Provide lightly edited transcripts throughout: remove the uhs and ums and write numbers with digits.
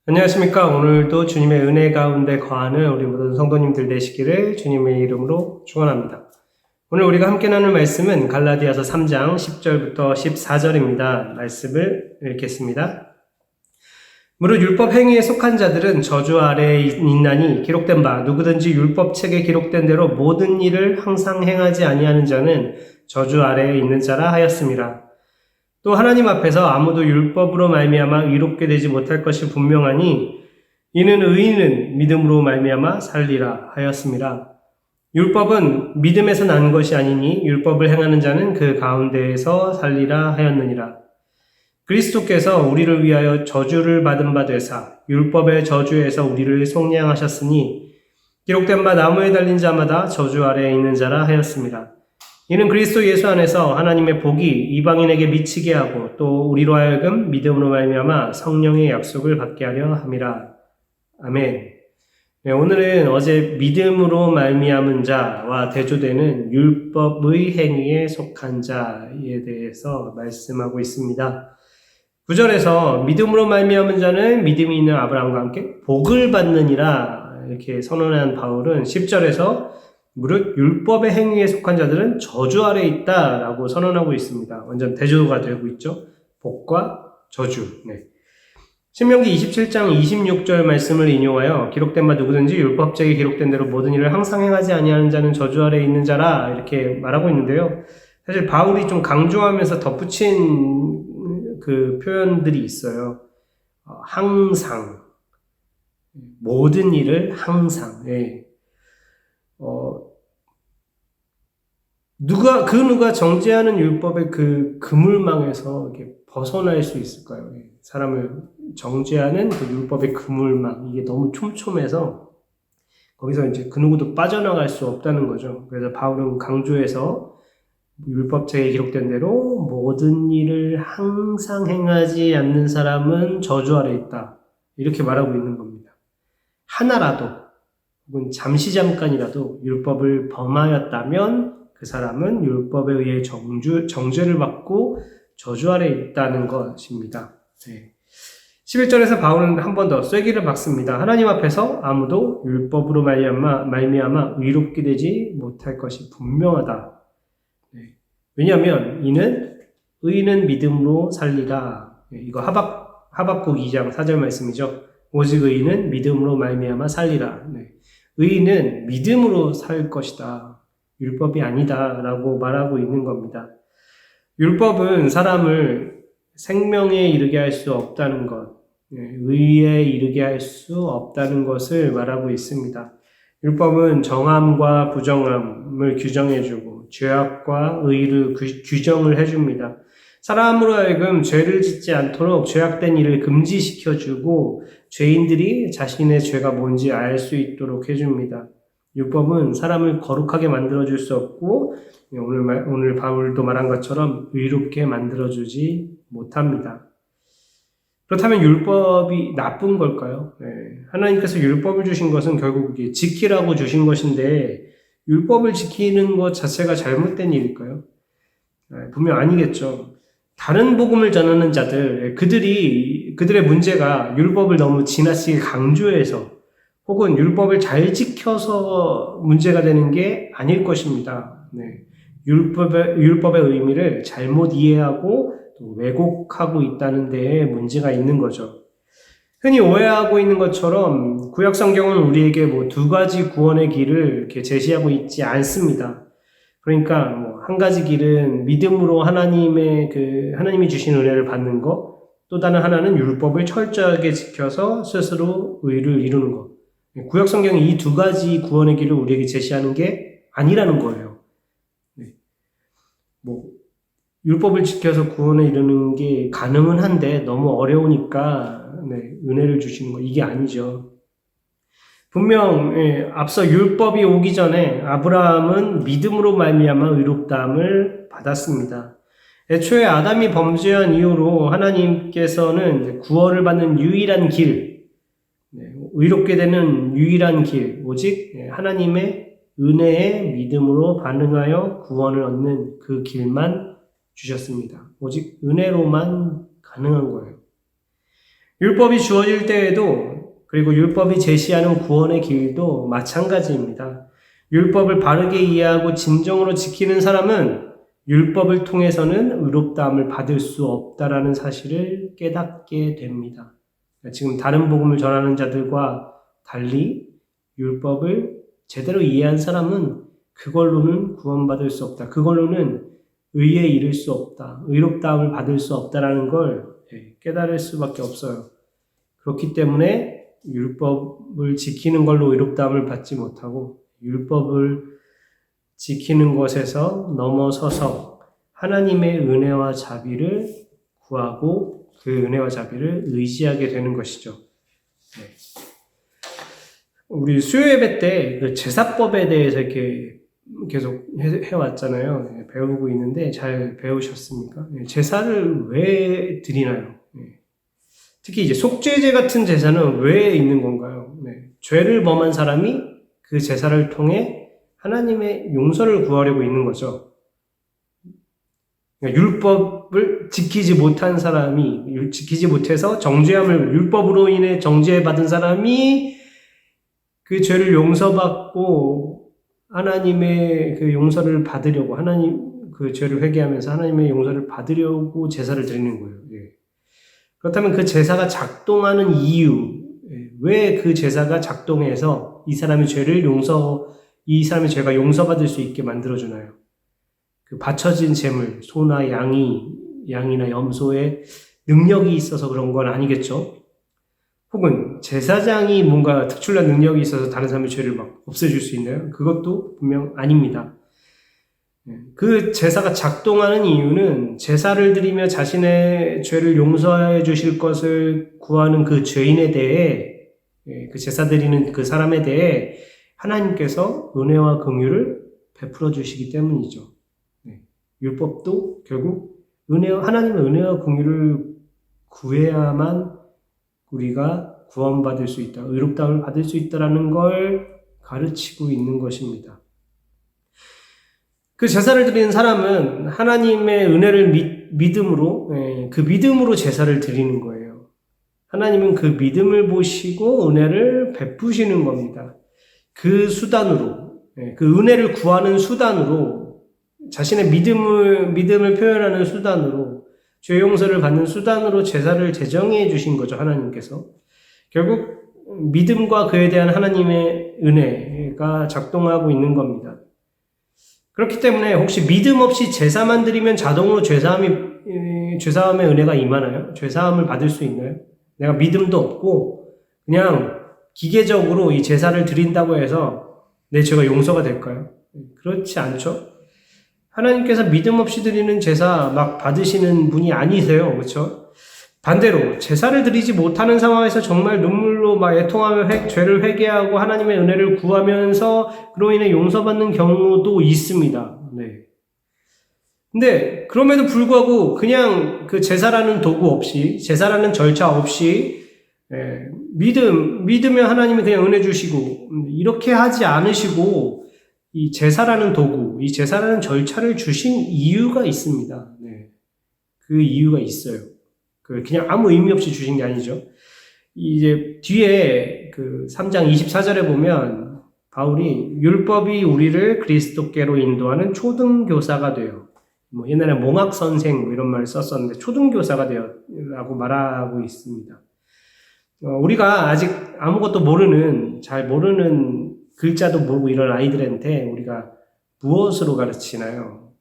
안녕하십니까. 오늘도 주님의 은혜 가운데 거하는 우리 모든 성도님들 되시기를 주님의 이름으로 축원합니다. 오늘 우리가 함께 나눌 말씀은 갈라디아서 3장 10절부터 14절입니다. 말씀을 읽겠습니다. 무릇 율법 행위에 속한 자들은 저주 아래에 있나니 기록된 바 누구든지 율법책에 기록된 대로 모든 일을 항상 행하지 아니하는 자는 저주 아래에 있는 자라 하였습니다. 또 하나님 앞에서 아무도 율법으로 말미암아 의롭게 되지 못할 것이 분명하니 이는 의인은 믿음으로 말미암아 살리라 하였습니다. 율법은 믿음에서 난 것이 아니니 율법을 행하는 자는 그 가운데에서 살리라 하였느니라. 그리스도께서 우리를 위하여 저주를 받은 바 되사 율법의 저주에서 우리를 속량하셨으니 기록된 바 나무에 달린 자마다 저주 아래에 있는 자라 하였습니다. 이는 그리스도 예수 안에서 하나님의 복이 이방인에게 미치게 하고 또 우리로 하여금 믿음으로 말미암아 성령의 약속을 받게 하려 함이라. 아멘. 네, 오늘은 어제 믿음으로 말미암은 자와 대조되는 율법의 행위에 속한 자에 대해서 말씀하고 있습니다. 9절에서 믿음으로 말미암은 자는 믿음이 있는 아브라함과 함께 복을 받느니라 이렇게 선언한 바울은 10절에서 무릇 율법의 행위에 속한 자들은 저주 아래에 있다라고 선언하고 있습니다. 완전 대조가 되고 있죠. 복과 저주. 네. 신명기 27장 26절 말씀을 인용하여 기록된 바 누구든지 율법책에 기록된 대로 모든 일을 항상 행하지 아니하는 자는 저주 아래에 있는 자라 이렇게 말하고 있는데요. 사실 바울이 좀 강조하면서 덧붙인 그 표현들이 있어요. 항상, 모든 일을 항상. 네. 누가 정죄하는 율법의 그 그물망에서 이렇게 벗어날 수 있을까요? 사람을 정죄하는 그 율법의 그물망, 이게 너무 촘촘해서 거기서 이제 그 누구도 빠져나갈 수 없다는 거죠. 그래서 바울은 강조해서 율법책에 기록된 대로 모든 일을 항상 행하지 않는 사람은 저주 아래 있다. 이렇게 말하고 있는 겁니다. 하나라도 혹은 잠시 잠깐이라도 율법을 범하였다면 그 사람은 율법에 의해 정죄를 받고 저주 아래 있다는 것입니다. 네. 11절에서 바울은 한 번 더 쐐기를 박습니다. 하나님 앞에서 아무도 율법으로 말미암아 의롭게 되지 못할 것이 분명하다. 네. 왜냐하면 의인은 믿음으로 살리라. 네. 이거 하박국 2장 4절 말씀이죠. 오직 의인은 믿음으로 말미암아 살리라. 네. 의인은 믿음으로 살 것이다. 율법이 아니다라고 말하고 있는 겁니다. 율법은 사람을 생명에 이르게 할 수 없다는 것, 의에 이르게 할 수 없다는 것을 말하고 있습니다. 율법은 정함과 부정함을 규정해주고 죄악과 의를 규정을 해줍니다. 사람으로 하여금 죄를 짓지 않도록 죄악된 일을 금지시켜주고 죄인들이 자신의 죄가 뭔지 알 수 있도록 해줍니다. 율법은 사람을 거룩하게 만들어줄 수 없고 오늘 바울도 말한 것처럼 의롭게 만들어주지 못합니다. 그렇다면 율법이 나쁜 걸까요? 네. 하나님께서 율법을 주신 것은 결국 지키라고 주신 것인데 율법을 지키는 것 자체가 잘못된 일일까요? 분명 아니겠죠. 다른 복음을 전하는 자들, 그들의 문제가 율법을 너무 지나치게 강조해서 혹은 율법을 잘 지켜서 문제가 되는 게 아닐 것입니다. 네. 율법의 의미를 잘못 이해하고 또 왜곡하고 있다는 데에 문제가 있는 거죠. 흔히 오해하고 있는 것처럼 구약 성경은 우리에게 두 가지 구원의 길을 이렇게 제시하고 있지 않습니다. 그러니까 한 가지 길은 믿음으로 하나님이 주신 은혜를 받는 것, 또 다른 하나는 율법을 철저하게 지켜서 스스로 의를 이루는 것. 구약 성경이 이 두 가지 구원의 길을 우리에게 제시하는 게 아니라는 거예요. 네. 율법을 지켜서 구원에 이르는 게 가능은 한데 너무 어려우니까 은혜를 주시는 거 이게 아니죠. 분명 앞서 율법이 오기 전에 아브라함은 믿음으로 말미암아 의롭다함을 받았습니다. 애초에 아담이 범죄한 이후로 하나님께서는 구원을 받는 유일한 길, 의롭게 되는 유일한 길, 오직 하나님의 은혜에 믿음으로 반응하여 구원을 얻는 그 길만 주셨습니다. 오직 은혜로만 가능한 거예요. 율법이 주어질 때에도 그리고 율법이 제시하는 구원의 길도 마찬가지입니다. 율법을 바르게 이해하고 진정으로 지키는 사람은 율법을 통해서는 의롭다함을 받을 수 없다라는 사실을 깨닫게 됩니다. 지금 다른 복음을 전하는 자들과 달리 율법을 제대로 이해한 사람은 그걸로는 구원받을 수 없다. 그걸로는 의에 이를 수 없다. 의롭다함을 받을 수 없다라는 걸 깨달을 수밖에 없어요. 그렇기 때문에 율법을 지키는 걸로 의롭다함을 받지 못하고 율법을 지키는 것에서 넘어서서 하나님의 은혜와 자비를 구하고 그 은혜와 자비를 의지하게 되는 것이죠. 우리 수요예배 때 그 제사법에 대해서 이렇게 계속 해왔잖아요. 배우고 있는데 잘 배우셨습니까? 제사를 왜 드리나요? 특히 이제 속죄제 같은 제사는 왜 있는 건가요? 죄를 범한 사람이 그 제사를 통해 하나님의 용서를 구하려고 있는 거죠. 율법을 지키지 못한 사람이, 지키지 못해서 정죄함을, 율법으로 인해 정죄받은 사람이 그 죄를 용서받고 하나님의 그 용서를 받으려고, 하나님 그 죄를 회개하면서 하나님의 용서를 받으려고 제사를 드리는 거예요. 그렇다면 그 제사가 작동하는 이유, 왜 그 제사가 작동해서 이 사람의 죄가 용서받을 수 있게 만들어주나요? 그 바쳐진 제물, 소나 양이나 염소의 능력이 있어서 그런 건 아니겠죠? 혹은 제사장이 뭔가 특출난 능력이 있어서 다른 사람의 죄를 막 없애줄 수 있나요? 그것도 분명 아닙니다. 그 제사가 작동하는 이유는 제사를 드리며 자신의 죄를 용서해 주실 것을 구하는 그 죄인에 대해, 그 제사 드리는 그 사람에 대해 하나님께서 은혜와 긍휼을 베풀어 주시기 때문이죠. 율법도 결국 하나님의 은혜와 긍휼을 구해야만 우리가 구원받을 수 있다, 의롭다함을 받을 수 있다라는 걸 가르치고 있는 것입니다. 그 제사를 드리는 사람은 하나님의 은혜를 믿음으로, 그 믿음으로 제사를 드리는 거예요. 하나님은 그 믿음을 보시고 은혜를 베푸시는 겁니다. 그 수단으로, 그 은혜를 구하는 수단으로, 자신의 믿음을 표현하는 수단으로, 죄 용서를 받는 수단으로 제사를 제정해 주신 거죠, 하나님께서. 결국 믿음과 그에 대한 하나님의 은혜가 작동하고 있는 겁니다. 그렇기 때문에 혹시 믿음 없이 제사만 드리면 자동으로 죄사함의 은혜가 임하나요? 죄사함을 받을 수 있나요? 내가 믿음도 없고 그냥 기계적으로 이 제사를 드린다고 해서 내 죄가 용서가 될까요? 그렇지 않죠? 하나님께서 믿음 없이 드리는 제사 막 받으시는 분이 아니세요. 그렇죠? 반대로 제사를 드리지 못하는 상황에서 정말 눈물로 막 애통하며 죄를 회개하고 하나님의 은혜를 구하면서 그로 인해 용서받는 경우도 있습니다. 네. 근데 그럼에도 불구하고 그냥 그 제사라는 도구 없이, 제사라는 절차 없이 믿으면 하나님이 그냥 은혜 주시고 이렇게 하지 않으시고 이 제사라는 도구, 이 제사라는 절차를 주신 이유가 있습니다. 네. 그 이유가 있어요. 그냥 아무 의미 없이 주신 게 아니죠. 이제 뒤에 그 3장 24절에 보면 바울이 율법이 우리를 그리스도께로 인도하는 초등교사가 돼요. 옛날에 몽학선생 이런 말을 썼었는데 초등교사가 되어라고 말하고 있습니다. 우리가 아직 아무것도 잘 모르는 글자도 모르고 이런 아이들한테 우리가 무엇으로 가르치나요?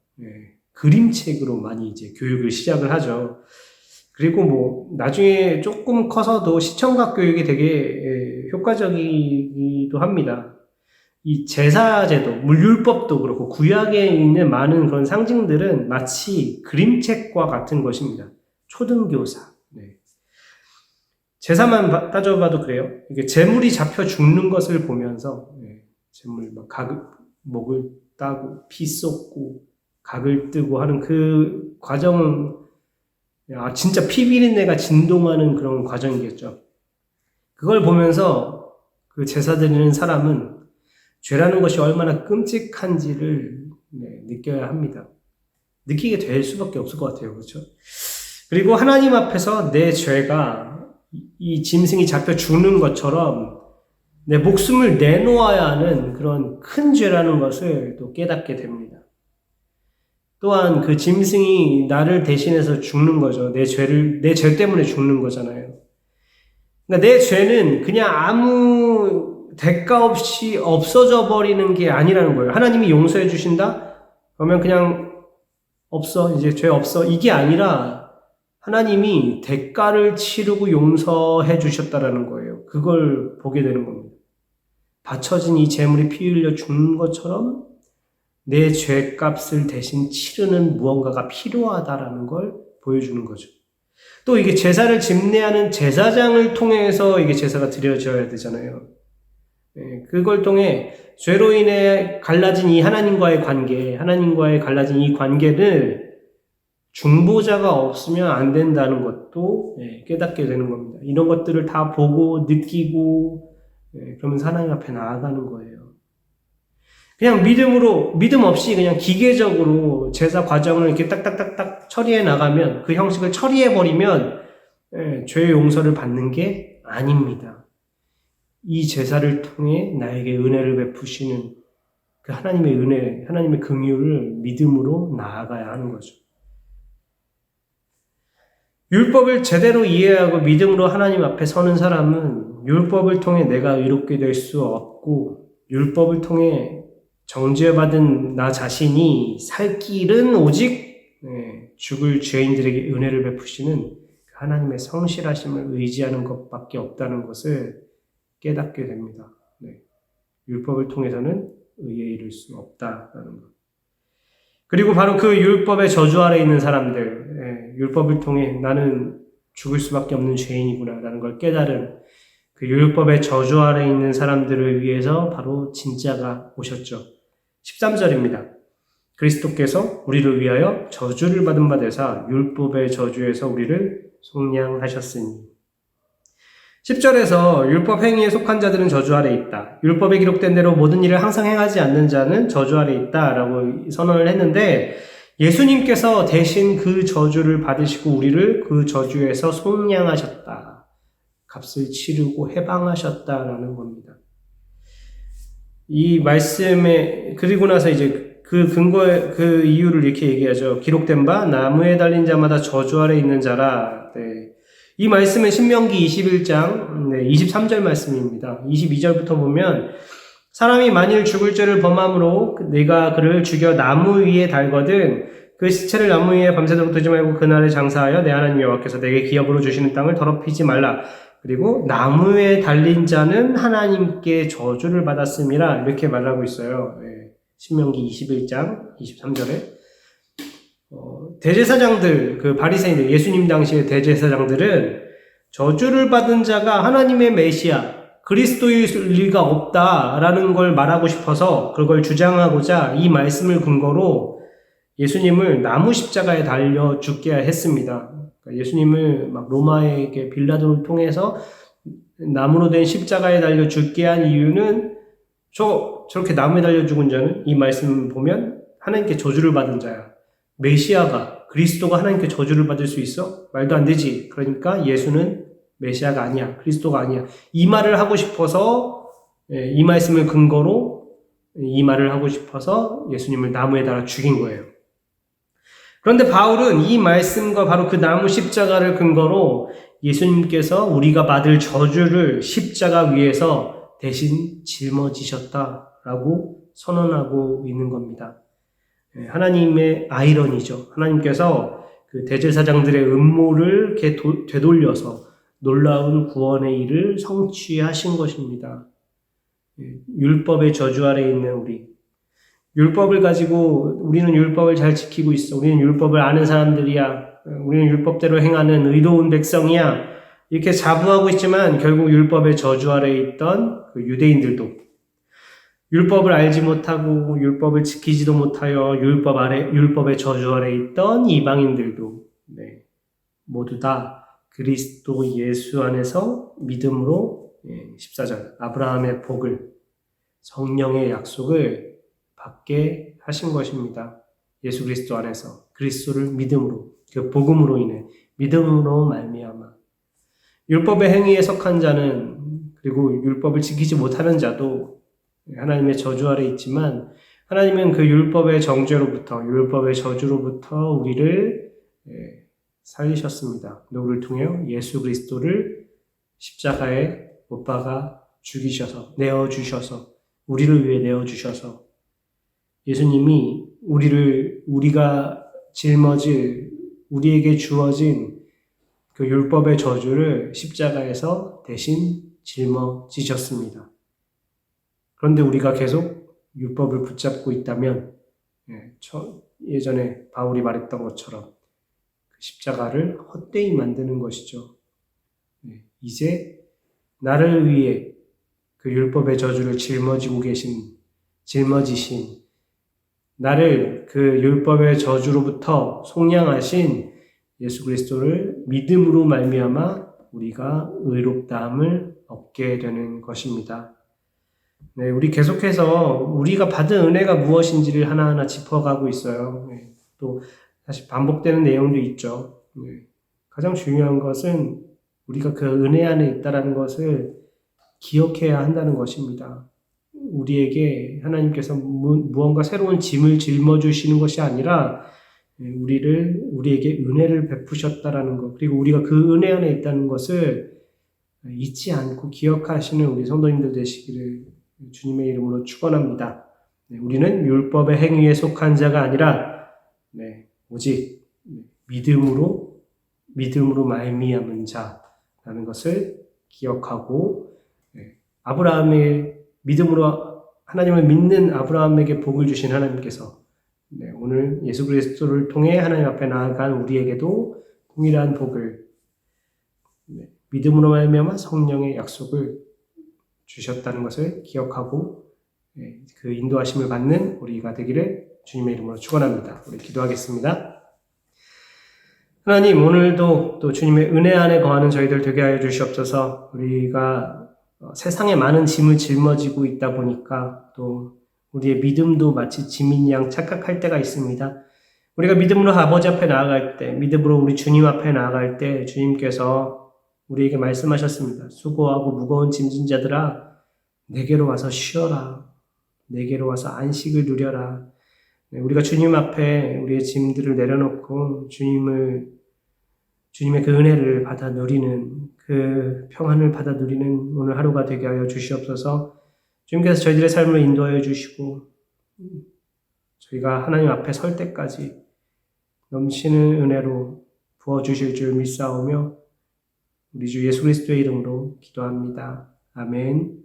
그림책으로 많이 이제 교육을 시작을 하죠. 그리고 나중에 조금 커서도 시청각 교육이 되게 효과적이기도 합니다. 이 제사제도, 율법도 그렇고 구약에 있는 많은 그런 상징들은 마치 그림책과 같은 것입니다. 초등교사. 네. 제사만 따져봐도 그래요. 이게 재물이 잡혀 죽는 것을 보면서 재물 목을 따고 피 쏟고 각을 뜨고 하는 그 과정은 진짜 피 비린내가 진동하는 그런 과정이겠죠. 그걸 보면서 그 제사 드리는 사람은 죄라는 것이 얼마나 끔찍한지를 느껴야 합니다. 느끼게 될 수밖에 없을 것 같아요. 그렇죠? 그리고 하나님 앞에서 내 죄가 이 짐승이 잡혀 죽는 것처럼 내 목숨을 내놓아야 하는 그런 큰 죄라는 것을 또 깨닫게 됩니다. 또한 그 짐승이 나를 대신해서 죽는 거죠. 내 죄 때문에 죽는 거잖아요. 그러니까 내 죄는 그냥 아무 대가 없이 없어져 버리는 게 아니라는 거예요. 하나님이 용서해 주신다? 그러면 그냥 없어. 이제 죄 없어. 이게 아니라 하나님이 대가를 치르고 용서해 주셨다라는 거예요. 그걸 보게 되는 겁니다. 바쳐진 이 제물이 피 흘려 죽는 것처럼 내 죄값을 대신 치르는 무언가가 필요하다라는 걸 보여주는 거죠. 또 이게 제사를 집례하는 제사장을 통해서 이게 제사가 드려져야 되잖아요. 그걸 통해 죄로 인해 갈라진 이 하나님과의 갈라진 이 관계를 중보자가 없으면 안 된다는 것도 깨닫게 되는 겁니다. 이런 것들을 다 보고 느끼고 그러면서 하나님 앞에 나아가는 거예요. 그냥 믿음 없이 그냥 기계적으로 제사 과정을 이렇게 딱딱딱딱 처리해 나가면, 그 형식을 처리해 버리면 죄의 용서를 받는 게 아닙니다. 이 제사를 통해 나에게 은혜를 베푸시는 그 하나님의 은혜, 하나님의 긍휼을 믿음으로 나아가야 하는 거죠. 율법을 제대로 이해하고 믿음으로 하나님 앞에 서는 사람은 율법을 통해 내가 의롭게 될 수 없고, 율법을 통해 정죄받은 나 자신이 살 길은 오직 죽을 죄인들에게 은혜를 베푸시는 하나님의 성실하심을 의지하는 것밖에 없다는 것을 깨닫게 됩니다. 율법을 통해서는 의에 이를 수 없다라는 것. 그리고 바로 그 율법의 저주 아래 있는 사람들, 율법을 통해 나는 죽을 수밖에 없는 죄인이구나라는 걸 깨달은 그 율법의 저주 아래 있는 사람들을 위해서 바로 진짜가 오셨죠. 13절입니다. 그리스도께서 우리를 위하여 저주를 받은 바 되사 율법의 저주에서 우리를 속량하셨으니. 10절에서 율법 행위에 속한 자들은 저주 아래 있다. 율법에 기록된 대로 모든 일을 항상 행하지 않는 자는 저주 아래 있다라고 선언을 했는데, 예수님께서 대신 그 저주를 받으시고 우리를 그 저주에서 속량하셨다. 값을 치르고 해방하셨다라는 겁니다. 이 말씀에, 그리고 나서 이제 그 이유를 이렇게 얘기하죠. 기록된 바 나무에 달린 자마다 저주 아래 있는 자라. 이 말씀은 신명기 21장 23절 말씀입니다. 22절부터 보면, 사람이 만일 죽을 죄를 범함으로 내가 그를 죽여 나무 위에 달거든 그 시체를 나무 위에 밤새도록 두지 말고 그날에 장사하여 내 하나님 여호와께서 내게 기업으로 주시는 땅을 더럽히지 말라. 그리고 나무에 달린 자는 하나님께 저주를 받았음이라, 이렇게 말하고 있어요. 신명기 21장 23절에. 대제사장들, 그 바리새인들, 예수님 당시의 대제사장들은 저주를 받은 자가 하나님의 메시아, 그리스도일 리가 없다라는 걸 말하고 싶어서 그걸 주장하고자 이 말씀을 근거로 예수님을 나무 십자가에 달려 죽게 했습니다. 예수님을 막 로마의 빌라도를 통해서 나무로 된 십자가에 달려 죽게 한 이유는 저렇게 나무에 달려 죽은 자는, 이 말씀 보면 하나님께 저주를 받은 자야. 메시아가, 그리스도가 하나님께 저주를 받을 수 있어? 말도 안 되지. 그러니까 예수는 메시아가 아니야. 그리스도가 아니야. 이 말을 하고 싶어서, 이 말씀을 근거로 이 말을 하고 싶어서 예수님을 나무에 달아 죽인 거예요. 그런데 바울은 이 말씀과 바로 그 나무 십자가를 근거로 예수님께서 우리가 받을 저주를 십자가 위에서 대신 짊어지셨다라고 선언하고 있는 겁니다. 하나님의 아이러니죠. 하나님께서 그 대제사장들의 음모를 이렇게 되돌려서 놀라운 구원의 일을 성취하신 것입니다. 율법의 저주 아래 있는 우리, 율법을 가지고 우리는 율법을 잘 지키고 있어, 우리는 율법을 아는 사람들이야, 우리는 율법대로 행하는 의로운 백성이야, 이렇게 자부하고 있지만 결국 율법의 저주 아래 있던 그 유대인들도, 율법을 알지 못하고 율법을 지키지도 못하여 율법의 저주 아래 있던 이방인들도 모두 다 그리스도 예수 안에서 믿음으로 14절 아브라함의 복을, 성령의 약속을 받게 하신 것입니다. 예수 그리스도 안에서 그리스도를 믿음으로, 그 복음으로 인해 믿음으로 말미암아. 율법의 행위에 속한 자는, 그리고 율법을 지키지 못하는 자도 하나님의 저주 아래 있지만, 하나님은 그 율법의 정죄로부터, 율법의 저주로부터 우리를 살리셨습니다. 누구를 통해 예수 그리스도를 십자가에 못 박아 죽이셔서, 내어주셔서, 우리를 위해 내어주셔서, 예수님이 우리가 짊어질, 우리에게 주어진 그 율법의 저주를 십자가에서 대신 짊어지셨습니다. 그런데 우리가 계속 율법을 붙잡고 있다면, 예전에 바울이 말했던 것처럼 십자가를 헛되이 만드는 것이죠. 이제 나를 위해 그 율법의 저주를 짊어지신, 나를 그 율법의 저주로부터 속량하신 예수 그리스도를 믿음으로 말미암아 우리가 의롭다함을 얻게 되는 것입니다. 우리 계속해서 우리가 받은 은혜가 무엇인지를 하나하나 짚어가고 있어요. 또 다시 반복되는 내용도 있죠. 가장 중요한 것은 우리가 그 은혜 안에 있다는 것을 기억해야 한다는 것입니다. 우리에게 하나님께서 무언가 새로운 짐을 짊어주시는 것이 아니라 우리에게 은혜를 베푸셨다라는 것, 그리고 우리가 그 은혜 안에 있다는 것을 잊지 않고 기억하시는 우리 성도님들 되시기를 주님의 이름으로 축원합니다. 우리는 율법의 행위에 속한 자가 아니라 오직 믿음으로 말미암은 자라는 것을 기억하고, 아브라함의 믿음으로 하나님을 믿는 아브라함에게 복을 주신 하나님께서 오늘 예수 그리스도를 통해 하나님 앞에 나아간 우리에게도 동일한 복을, 믿음으로 말미암아 성령의 약속을 주셨다는 것을 기억하고 그 인도하심을 받는 우리가 되기를 주님의 이름으로 축원합니다. 우리 기도하겠습니다. 하나님, 오늘도 또 주님의 은혜 안에 거하는 저희들 되게 하여 주시옵소서. 우리가 세상에 많은 짐을 짊어지고 있다 보니까 또 우리의 믿음도 마치 짐인 양 착각할 때가 있습니다. 우리가 믿음으로 아버지 앞에 나아갈 때, 믿음으로 우리 주님 앞에 나아갈 때 주님께서 우리에게 말씀하셨습니다. 수고하고 무거운 짐진 자들아, 내게로 와서 쉬어라. 내게로 와서 안식을 누려라. 우리가 주님 앞에 우리의 짐들을 내려놓고 주님의 그 은혜를 받아 누리는, 그 평안을 받아 누리는 오늘 하루가 되게 하여 주시옵소서. 주님께서 저희들의 삶을 인도하여 주시고 저희가 하나님 앞에 설 때까지 넘치는 은혜로 부어주실 줄 믿사오며 우리 주 예수 그리스도의 이름으로 기도합니다. 아멘.